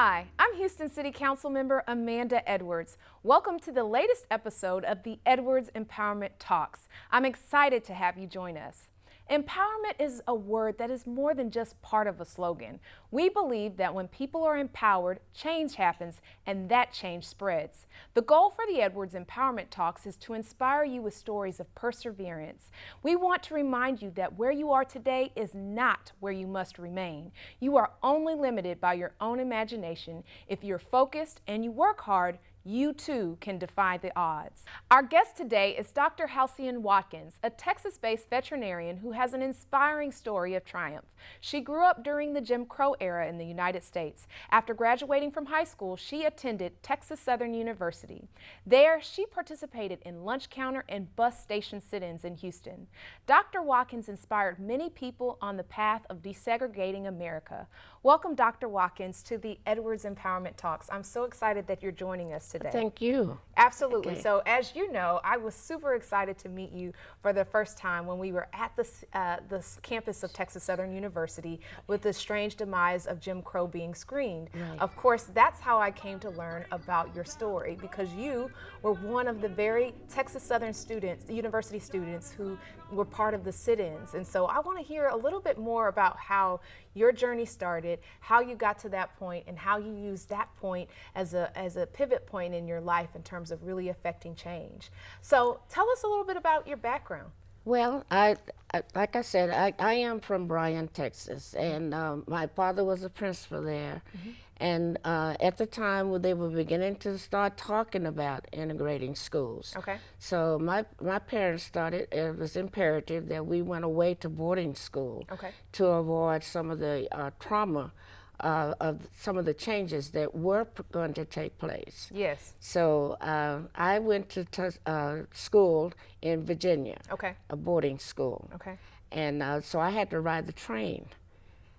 Hi, I'm Houston City Council member Amanda Edwards. Welcome to the latest episode of the Edwards Empowerment Talks. I'm excited to have you join us. Empowerment is a word that is more than just part of a slogan. We believe that when people are empowered, change happens, and that change spreads. The goal for the Edwards Empowerment Talks is to inspire you with stories of perseverance. We want to remind you that where you are today is not where you must remain. You are only limited by your own imagination. If you're focused and you work hard, you too can defy the odds. Our guest today is Dr. Halcyon Watkins, a Texas-based veterinarian who has an inspiring story of triumph. She grew up during the Jim Crow era in the United States. After graduating from high school, she attended Texas Southern University. There, she participated in lunch counter and bus station sit-ins in Houston. Dr. Watkins inspired many people on the path of desegregating America. Welcome, Dr. Watkins, to the Edwards Empowerment Talks. I'm so excited that you're joining us today. Thank you. Absolutely. Okay. So as you know, I was super excited to meet you for the first time when we were at the campus of Texas Southern University with the strange demise of Jim Crow being screened. Right. Of course, that's how I came to learn about your story, because you were one of the very Texas Southern students, university students, who were part of the sit-ins. And so I want to hear a little bit more about how your journey started, how you got to that point, and how you used that point as a pivot point in your life in terms of really affecting change. So tell us a little bit about your background. Well, like I said, I am from Bryan, Texas, and my father was a principal there. Mm-hmm. And at the time, they were beginning to start talking about integrating schools. Okay. So my parents started, it was imperative that we went away to boarding school. Okay. To avoid some of the trauma of some of the changes that were going to take place. Yes. So I went to school in Virginia. Okay. A boarding school. Okay. And so I had to ride the train.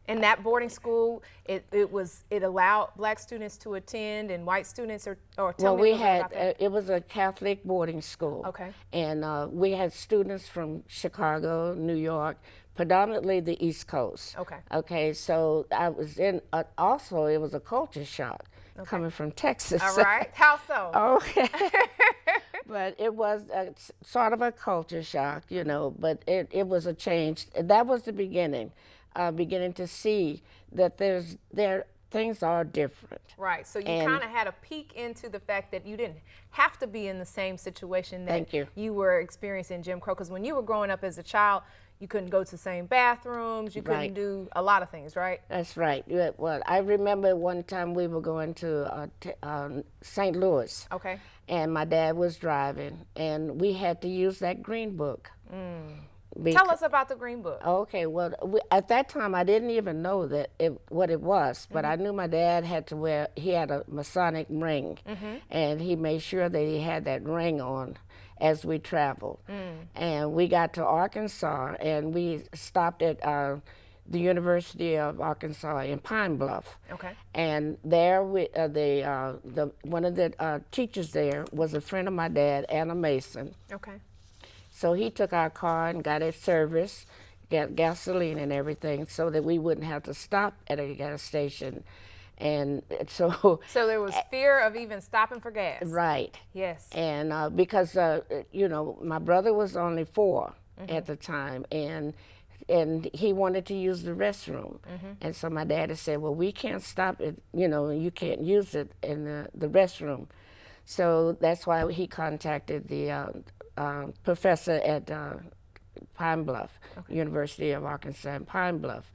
And that boarding school, it allowed black students to attend and white students, or tell me about that. It was a Catholic boarding school. Okay. And we had students from Chicago, New York, predominantly the East Coast. Okay. Okay, so I was in, also it was a culture shock coming from Texas. All right, how so? Okay. But it was sort of a culture shock, you know, but it was a change. That was the beginning to see that things are different. Right, so you kind of had a peek into the fact that you didn't have to be in the same situation that you were experiencing Jim Crow, because when you were growing up as a child, you couldn't go to the same bathrooms, you couldn't do a lot of things, right? That's right. Well, I remember one time we were going to St. Louis. Okay. And my dad was driving, and we had to use that green book. Tell us about the green book. Okay, well, at that time I didn't even know what it was, but I knew my dad had to wear, he had a Masonic ring, and he made sure that he had that ring on as we traveled. And we got to Arkansas, and we stopped at the University of Arkansas in Pine Bluff. Okay. And there, one of the teachers there was a friend of my dad, Anna Mason. Okay. So he took our car and got it serviced, got gasoline and everything, so that we wouldn't have to stop at a gas station. And so there was fear of even stopping for gas. Right. Yes. And because you know, my brother was only 4 at the time, and he wanted to use the restroom. And so my daddy said, well, we can't stop it, you know, you can't use it in the restroom. So that's why he contacted the professor at Pine Bluff, University of Arkansas in Pine Bluff.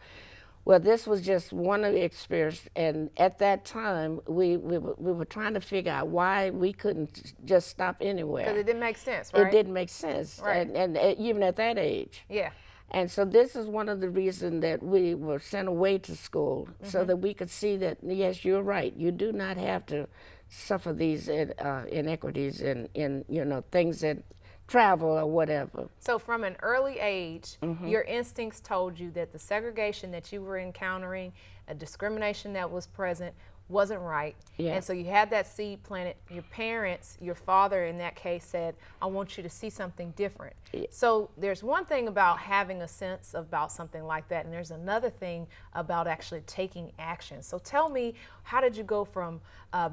Well, this was just one of the experiences, and at that time, we were trying to figure out why we couldn't just stop anywhere. Because it didn't make sense, right? It didn't make sense, right. and even at that age. Yeah. And so this is one of the reasons that we were sent away to school, so that we could see that, yes, you're right, you do not have to suffer these inequities in you know, things that travel or whatever. So from an early age, your instincts told you that the segregation that you were encountering, a discrimination that was present, wasn't right. Yeah. And so you had that seed planted. Your parents, your father in that case, said, I want you to see something different. Yeah. So there's one thing about having a sense about something like that, and there's another thing about actually taking action. So tell me, how did you go from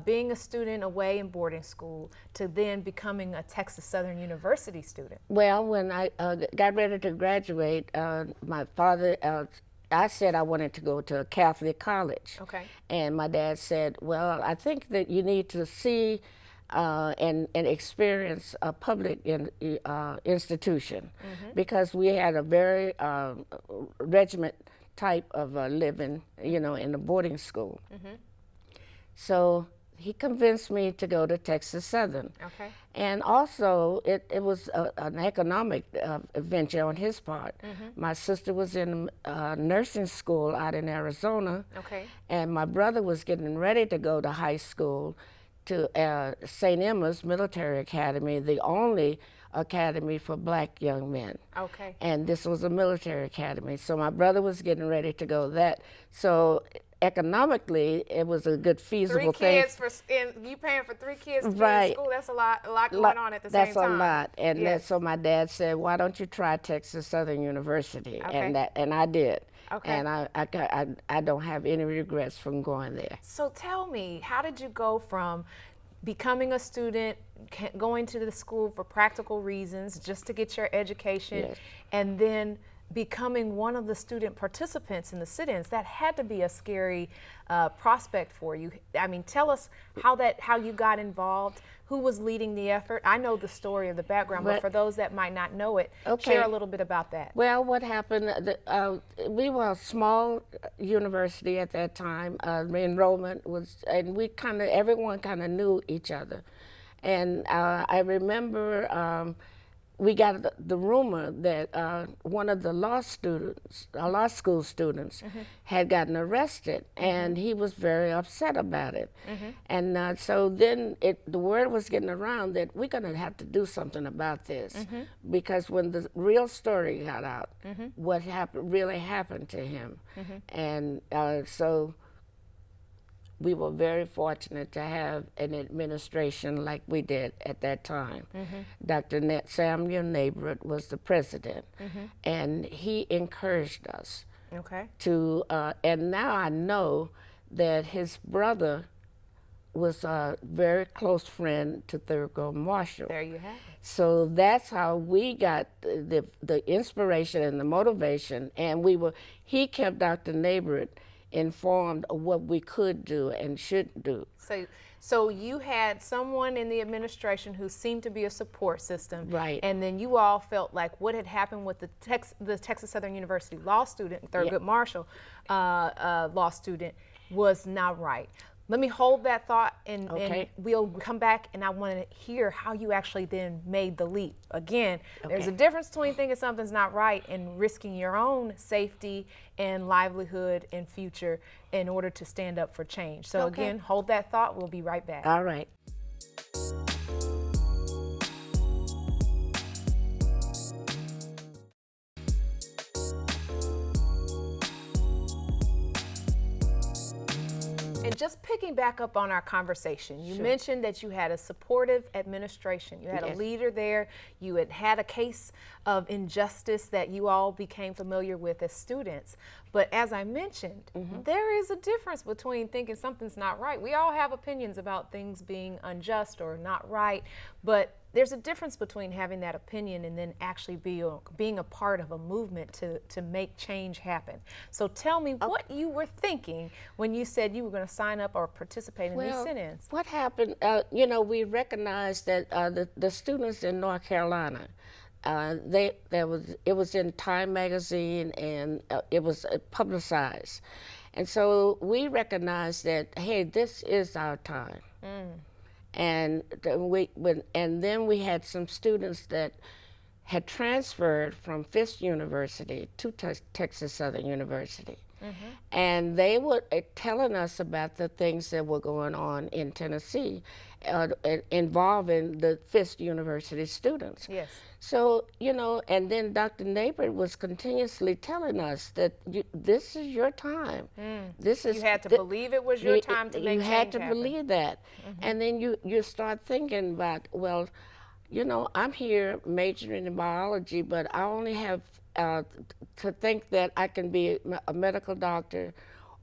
being a student away in boarding school to then becoming a Texas Southern University student? Well, when I got ready to graduate, my father, I said I wanted to go to a Catholic college. Okay. And my dad said, well, I think that you need to see and experience a public institution, because we had a very regiment type of living, in the boarding school. So he convinced me to go to Texas Southern. Okay. And also, it was an economic venture on his part. My sister was in nursing school out in Arizona. Okay. And my brother was getting ready to go to high school to St. Emma's Military Academy, the only academy for black young men. Okay. And this was a military academy. So my brother was getting ready to go that. So economically, it was a good feasible thing. You paying for 3 kids to be in Right. school, that's a lot going on at the same time. That's a lot. And Yes. so my dad said, why don't you try Texas Southern University? Okay. And I did. Okay. And I don't have any regrets from going there. So tell me, how did you go from becoming a student, going to the school for practical reasons, just to get your education, Yes. and then becoming one of the student participants in the sit-ins? That had to be a scary prospect for you. I mean, tell us how you got involved, who was leading the effort. I know the story of the background, but for those that might not know it, Okay. share a little bit about that. Well, what happened, we were a small university at that time. Enrollment was, and everyone kind of knew each other. And I remember we got the rumor that one of the law school students had gotten arrested, and he was very upset about it. And so then the word was getting around that we're going to have to do something about this, because when the real story got out, what really happened to him. And so we were very fortunate to have an administration like we did at that time. Dr. Samuel Neighborhood was the president, and he encouraged us to, and now I know that his brother was a very close friend to Thurgood Marshall. There you have it. So that's how we got the inspiration and the motivation, and he kept Dr. Neighborhood informed of what we could do and should do. So you had someone in the administration who seemed to be a support system, Right. And then you all felt like what had happened with the Texas Southern University law student, Thurgood Marshall law student, was not right. Let me hold that thought, and we'll come back, and I want to hear how you actually then made the leap. Again, there's a difference between thinking something's not right and risking your own safety and livelihood and future in order to stand up for change. So again, hold that thought. We'll be right back. All right. And just picking back up on our conversation, you mentioned that you had a supportive administration. You had a leader there. You had a case of injustice that you all became familiar with as students. But as I mentioned, there is a difference between thinking something's not right. We all have opinions about things being unjust or not right, but there's a difference between having that opinion and then actually being a part of a movement to make change happen. So tell me what you were thinking when you said you were going to sign up or participate in these sit-ins. What happened, we recognized that the students in North Carolina, it was in Time magazine, and it was publicized. And so we recognized that, hey, this is our time. And then we had some students that had transferred from Fisk University to Texas Southern University. And they were telling us about the things that were going on in Tennessee involving the Fisk University students. Yes. So, you know, and then Dr. Napier was continuously telling us that this is your time. This is You had to believe it was your time to make You had change to happen. believe that. And then you start thinking about, well, you know, I'm here majoring in biology, but I only have to think that I can be a medical doctor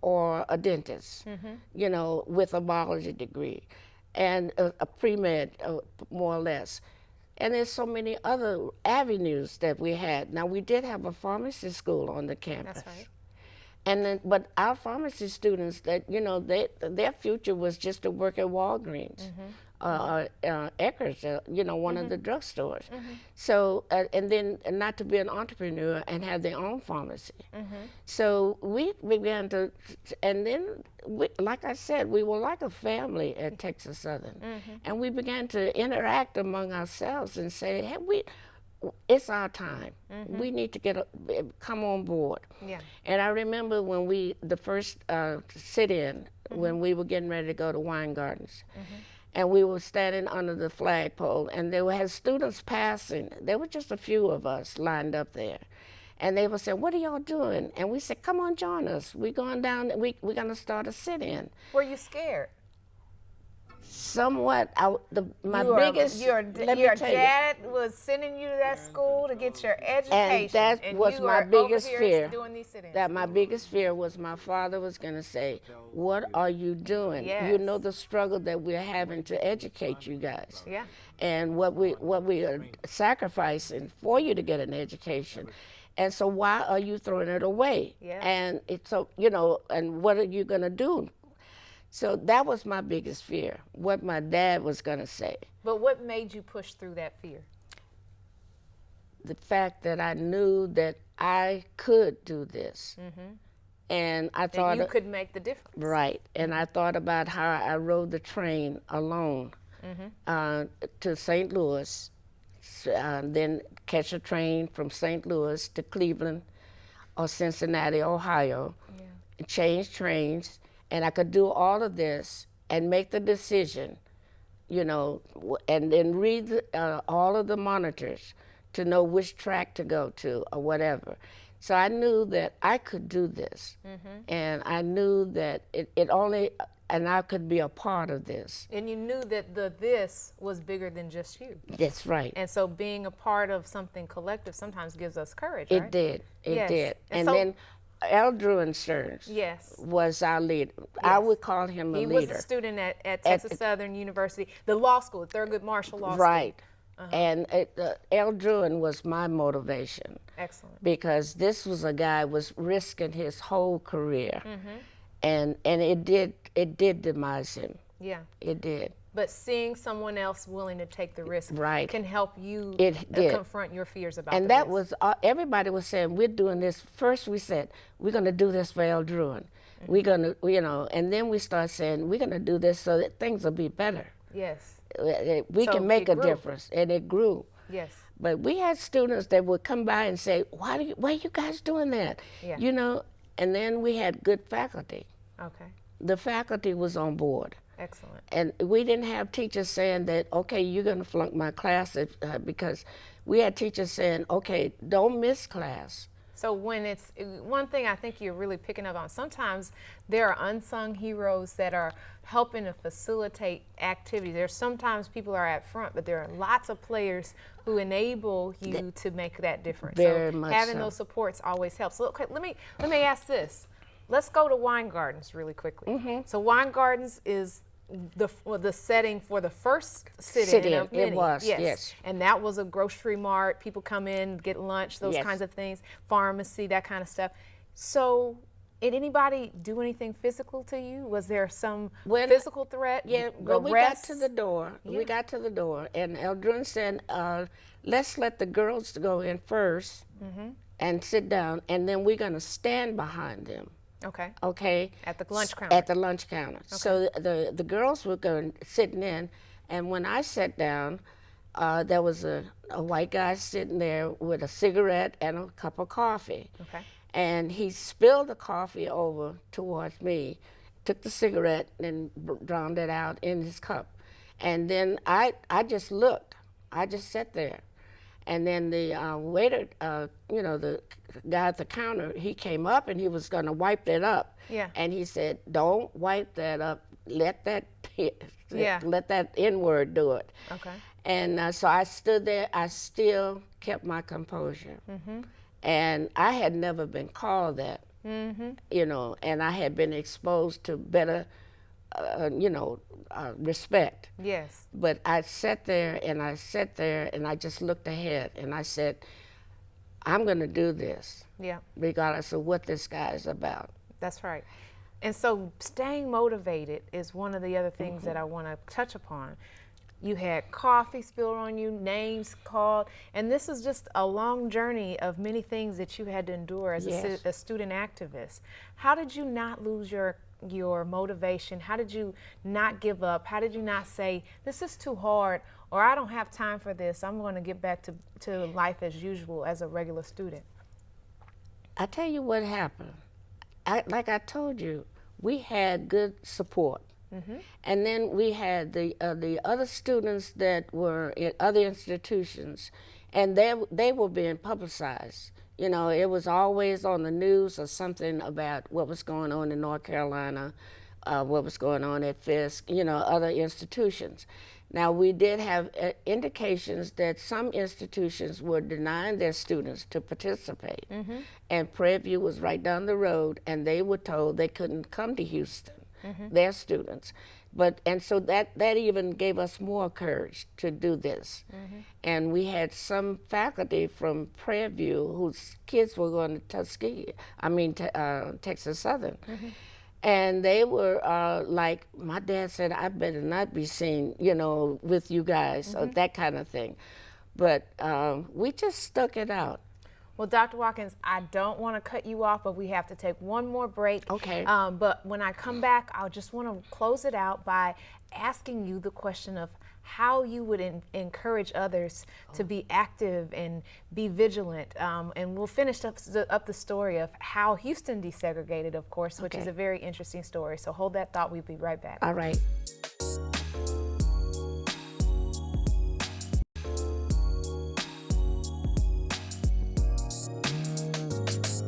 or a dentist, you know, with a biology degree and a pre-med, more or less. And there's so many other avenues that we had. Now, we did have a pharmacy school on the campus. That's right. And then, but our pharmacy students, that you know, their future was just to work at Walgreens, Eckerd's, you know, one of the drugstores. So, and then not to be an entrepreneur and have their own pharmacy. So we began to, and then, like I said, we were like a family at Texas Southern, and we began to interact among ourselves and say, hey, it's our time. We need to come on board. Yeah. And I remember when the first sit-in, when we were getting ready to go to Wine Gardens, and we were standing under the flagpole, and there had students passing. There were just a few of us lined up there. And they were saying, what are y'all doing? And we said, come on, join us. We're going down, we're going to start a sit-in. Were you scared? Somewhat. My Your biggest, dad was sending you to that school to get your education, and that was my biggest fear. Doing these sit-ins. That my biggest fear was my father was going to say, what are you doing? Yes. You know the struggle that we're having to educate you guys. Yeah. And what we are sacrificing for you to get an education. And so why are you throwing it away? Yeah. And it's so, you know, and what are you going to do? So that was my biggest fear, what my dad was going to say. But what made you push through that fear? The fact that I knew that I could do this. And I thought you could make the difference. Right. And I thought about how I rode the train alone to St. Louis, then catch a train from St. Louis to Cleveland or Cincinnati, Ohio, change trains. And I could do all of this and make the decision, you know, and then read all of the monitors to know which track to go to or whatever. So I knew that I could do this. And I knew that and I could be a part of this. And you knew that this was bigger than just you. That's right. And so being a part of something collective sometimes gives us courage, It right? did. It Yes. did. And And so- then Eldruin Stearns was our leader. I would call him a He leader. was a student at Texas Southern University, the law school, Thurgood Marshall Law School. Right. And Eldruin was my motivation. Excellent. Because this was a guy who was risking his whole career. And it did demise him. Yeah. It did. But seeing someone else willing to take the risk Right. can help you It did. confront your fears about And the that risk. was, everybody was saying, we're doing this. First we said, we're going to do this for Eldruin. We're going to, you know, and then we start saying, we're going to do this so that things will be better. Yes. We So can make it a grew. difference. And it grew. Yes. But we had students that would come by and say, why are you guys doing that? Yeah. You know, and then we had good faculty. Okay. The faculty was on board. Excellent. And we didn't have teachers saying that, okay, you're going to flunk my class, because we had teachers saying, okay, don't miss class. So when it's one thing I think you're really picking up on, sometimes there are unsung heroes that are helping to facilitate activities. There's sometimes people are at front, but there are lots of players who enable you to make that difference. Very so much having so. those supports always helps. So okay, let me ask this. Let's go to Wine Gardens really quickly. So Wine Gardens is the setting for the first sit-in of many. It was, yes. And that was a grocery mart. People come in, get lunch, those Yes. kinds of things, pharmacy, that kind of stuff. So did anybody do anything physical to you? Was there some physical threat? Yeah, well, we got arrest? to the door. Yeah. We got to the door, and Eldrin said, let's let the girls go in first and sit down, and then we're going to stand behind them. Okay. Okay. At the lunch counter. At the lunch counter. So the girls were going sitting in, and when I sat down, there was a white guy sitting there with a cigarette and a cup of coffee. Okay. and he spilled the coffee over towards me, took the cigarette and drowned it out in his cup. And then I just looked. I just sat there. And then the waiter, the guy at the counter, he came up and he was going to wipe that up. Yeah. And he said, "Don't wipe that up. Let that Yeah. let that N-word do it." Okay. And so I stood there. I still kept my composure. And I had never been called that, and I had been exposed to better, respect. Yes. But I sat there and I just looked ahead and I said, I'm going to do this, Yeah. regardless of what this guy is about. That's right. And so staying motivated is one of the other things that I want to touch upon. You had coffee spilled on you, names called, and this is just a long journey of many things that you had to endure as Yes. a student activist. How did you not lose your motivation? How did you not give up? How did you not say, this is too hard, or I don't have time for this, I'm going to get back to life as usual as a regular student? I tell you what happened. Like I told you, we had good support. And then we had the other students that were in other institutions, and they were being publicized. It was always on the news or something about what was going on in North Carolina, what was going on at Fisk, other institutions. Now, we did have indications that some institutions were denying their students to participate. And Prairie View was right down the road, and they were told they couldn't come to Houston, their students. And so that even gave us more courage to do this. And we had some faculty from Prairie View whose kids were going to Texas Southern. And they were like, my dad said, I better not be seen, with you guys, or that kind of thing. But we just stuck it out. Well, Dr. Watkins, I don't want to cut you off, but we have to take one more break. Okay. But when I come back, I just want to close it out by asking you the question of how you would encourage others to be active and be vigilant. And we'll finish up the story of how Houston desegregated, of course, which is a very interesting story. So hold that thought. We'll be right back. All right.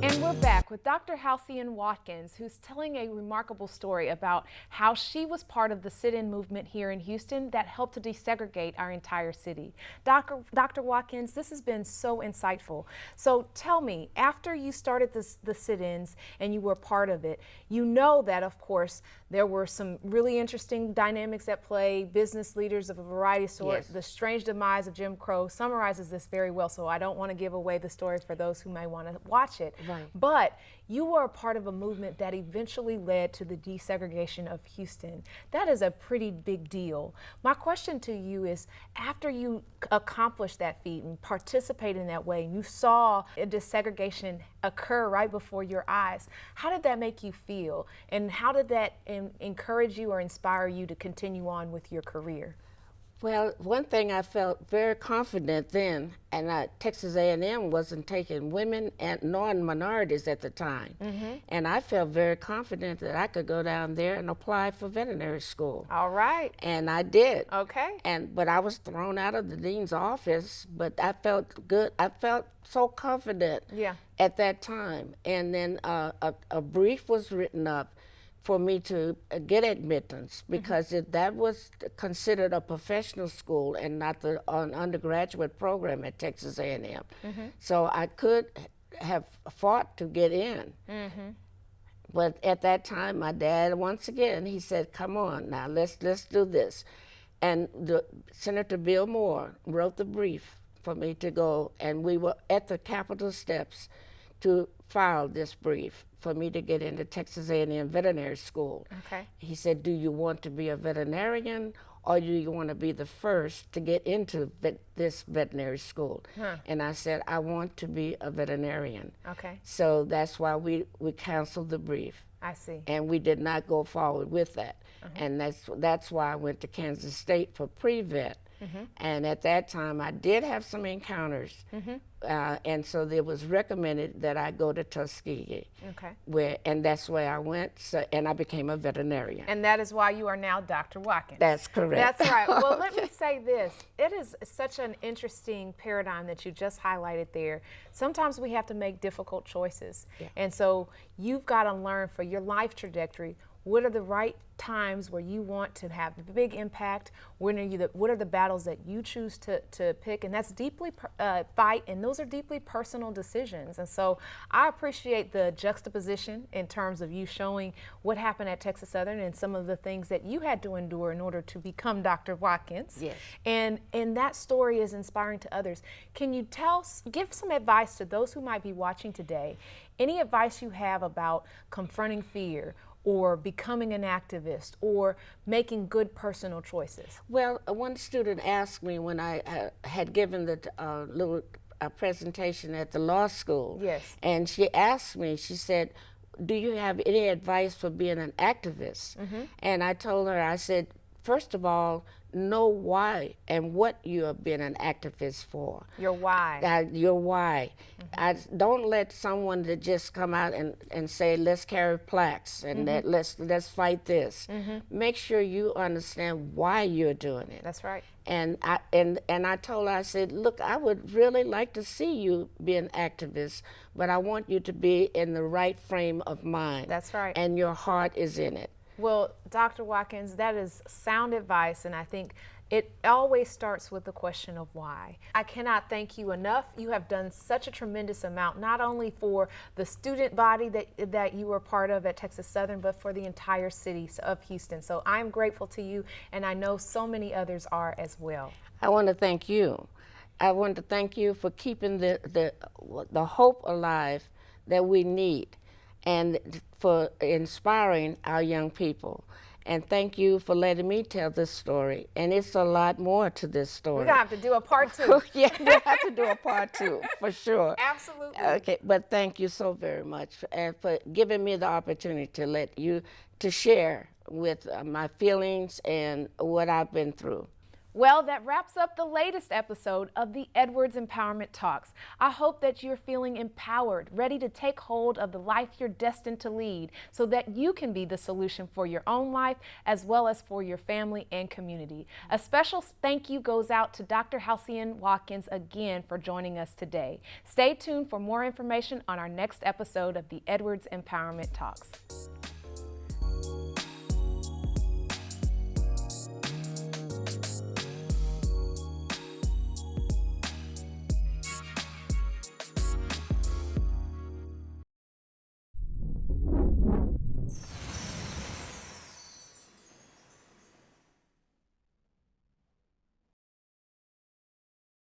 And we're back with Dr. Halcyon Watkins, who's telling a remarkable story about how she was part of the sit-in movement here in Houston that helped to desegregate our entire city. Dr. Watkins, this has been so insightful. So tell me, after you started the sit-ins and you were part of it, you know that, of course, there were some really interesting dynamics at play, business leaders of a variety of sorts. Yes. The Strange Demise of Jim Crow summarizes this very well, so I don't want to give away the story for those who may want to watch it. Right. But you were a part of a movement that eventually led to the desegregation of Houston. That is a pretty big deal. My question to you is, after you accomplished that feat and participated in that way, and you saw a desegregation occur right before your eyes, how did that make you feel? And how did that encourage you or inspire you to continue on with your career? Well, one thing I felt very confident then, and Texas A&M wasn't taking women and nor minorities at the time. And I felt very confident that I could go down there and apply for veterinary school. All right. And I did. Okay. But I was thrown out of the dean's office, but I felt good. I felt so confident at that time. And then a brief was written up for me to get admittance, because that was considered a professional school and not an undergraduate program at Texas A&M. So I could have fought to get in. But at that time, my dad, once again, he said, come on now, let's do this. And Senator Bill Moore wrote the brief for me to go, and we were at the Capitol steps to file this brief for me to get into Texas A&M veterinary school. Okay. He said, do you want to be a veterinarian, or do you want to be the first to get into this veterinary school? And I said, I want to be a veterinarian. Okay. So that's why we canceled the brief. I see. And we did not go forward with that. And that's why I went to Kansas State for pre-vet. And at that time, I did have some encounters. And so it was recommended that I go to Tuskegee. And that's where I went, and I became a veterinarian. And that is why you are now Dr. Watkins. That's correct. That's right. Well, let me say this. It is such an interesting paradigm that you just highlighted there. Sometimes we have to make difficult choices. And so you've got to learn for your life trajectory, what are the right times where you want to have a big impact? What are the battles that you choose to pick? And that's deeply fight, and those are deeply personal decisions. And so I appreciate the juxtaposition in terms of you showing what happened at Texas Southern and some of the things that you had to endure in order to become Dr. Watkins. Yes. And that story is inspiring to others. Can you give some advice to those who might be watching today? Any advice you have about confronting fear, or becoming an activist, or making good personal choices? Well, one student asked me when I had given the little presentation at the law school. Yes. And she asked me, she said, do you have any advice for being an activist? And I told her, I said, first of all, know why and what you have been an activist for. Your why. Your why. I don't let someone to just come out and say, let's carry plaques and let's fight this. Make sure you understand why you're doing it. That's right. And I told her, I said, look, I would really like to see you be an activist, but I want you to be in the right frame of mind. That's right. And your heart is in it. Well, Dr. Watkins, that is sound advice, and I think it always starts with the question of why. I cannot thank you enough. You have done such a tremendous amount, not only for the student body that you were part of at Texas Southern, but for the entire city of Houston. So I'm grateful to you, and I know so many others are as well. I want to thank you. I want to thank you for keeping the hope alive that we need, and for inspiring our young people. And thank you for letting me tell this story. And it's a lot more to this story. We're going to have to do a part 2. Yeah, we'll have to do a part 2, for sure. Absolutely. Okay, but thank you so very much for giving me the opportunity to share with my feelings and what I've been through. Well, that wraps up the latest episode of the Edwards Empowerment Talks. I hope that you're feeling empowered, ready to take hold of the life you're destined to lead so that you can be the solution for your own life as well as for your family and community. A special thank you goes out to Dr. Halcyon Watkins again for joining us today. Stay tuned for more information on our next episode of the Edwards Empowerment Talks.